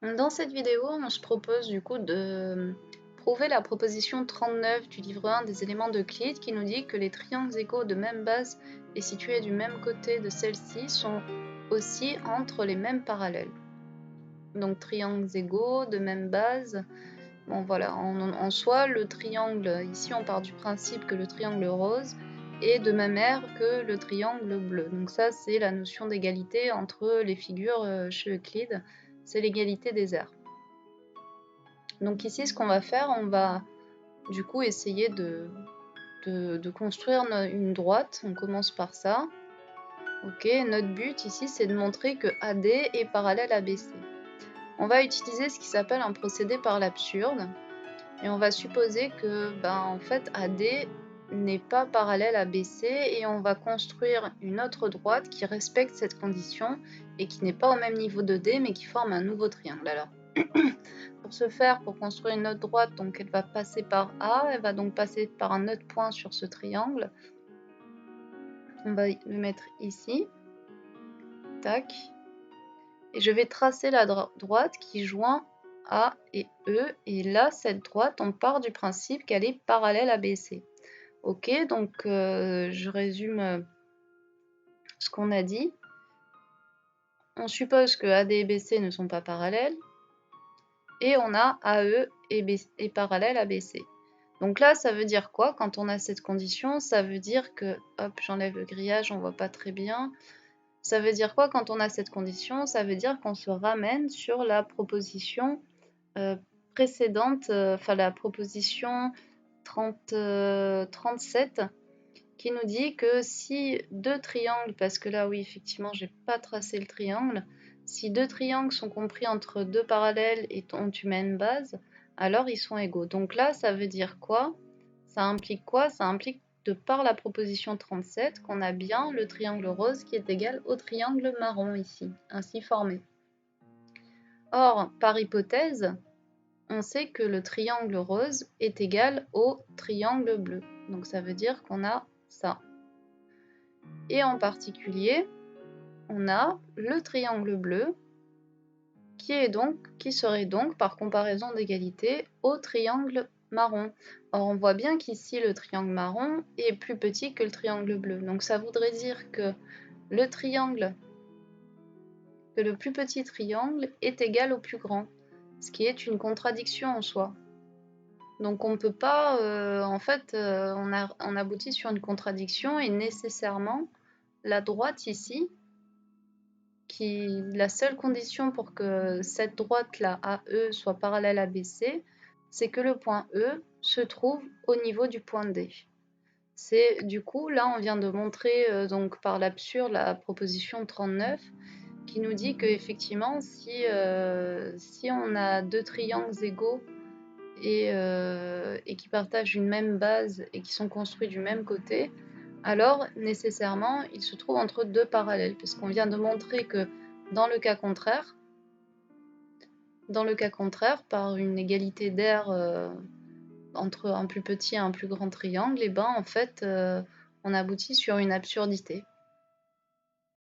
Dans cette vidéo, on se propose du coup de prouver la proposition 39 du livre 1 des éléments d'Euclide qui nous dit que les triangles égaux de même base et situés du même côté de celle-ci sont aussi entre les mêmes parallèles. Donc triangles égaux de même base, bon voilà, en soi le triangle, ici on part du principe que le triangle rose est de même aire que le triangle bleu. Donc ça c'est la notion d'égalité entre les figures chez Euclide, c'est l'égalité des aires. Donc ici, ce qu'on va faire, on va du coup essayer de construire une droite. On commence par ça. Ok, notre but ici, c'est de montrer que AD est parallèle à BC. On va utiliser ce qui s'appelle un procédé par l'absurde. Et on va supposer que, en fait, AD n'est pas parallèle à BC et on va construire une autre droite qui respecte cette condition et qui n'est pas au même niveau de D mais qui forme un nouveau triangle. Alors, pour ce faire, pour construire une autre droite, donc elle va passer par A, elle va donc passer par un autre point sur ce triangle. On va le mettre ici. Tac. Et je vais tracer la droite qui joint A et E. Et là, cette droite, on part du principe qu'elle est parallèle à BC. Ok, donc je résume ce qu'on a dit. On suppose que AD et BC ne sont pas parallèles. Et on a AE est parallèle à BC. Donc là, ça veut dire quoi quand on a cette condition? Ça veut dire que, hop, j'enlève le grillage, on voit pas très bien. Ça veut dire quoi quand on a cette condition? Ça veut dire qu'on se ramène sur la proposition précédente, enfin la proposition 37, qui nous dit que si deux triangles, parce que là oui effectivement j'ai pas tracé le triangle, si deux triangles sont compris entre deux parallèles et ont une même base, alors ils sont égaux. Donc là ça veut dire quoi? Ça implique quoi? Ça implique de par la proposition 37 qu'on a bien le triangle rose qui est égal au triangle marron ici, ainsi formé. Or, par hypothèse, on sait que le triangle rose est égal au triangle bleu. Donc ça veut dire qu'on a ça. Et en particulier, on a le triangle bleu qui serait donc, par comparaison d'égalité, au triangle marron. Or, on voit bien qu'ici, le triangle marron est plus petit que le triangle bleu. Donc ça voudrait dire que le plus petit triangle est égal au plus grand, ce qui est une contradiction en soi. Donc on ne peut pas, on aboutit sur une contradiction et nécessairement la droite ici, la seule condition pour que cette droite-là, AE, soit parallèle à BC, c'est que le point E se trouve au niveau du point D. C'est du coup, là, on vient de montrer donc par l'absurde la proposition 39 qui nous dit qu'effectivement, si on a deux triangles égaux et qui partagent une même base et qui sont construits du même côté, alors nécessairement ils se trouvent entre deux parallèles, puisqu'on vient de montrer que dans le cas contraire, par une égalité d'aire entre un plus petit et un plus grand triangle, et en fait on aboutit sur une absurdité.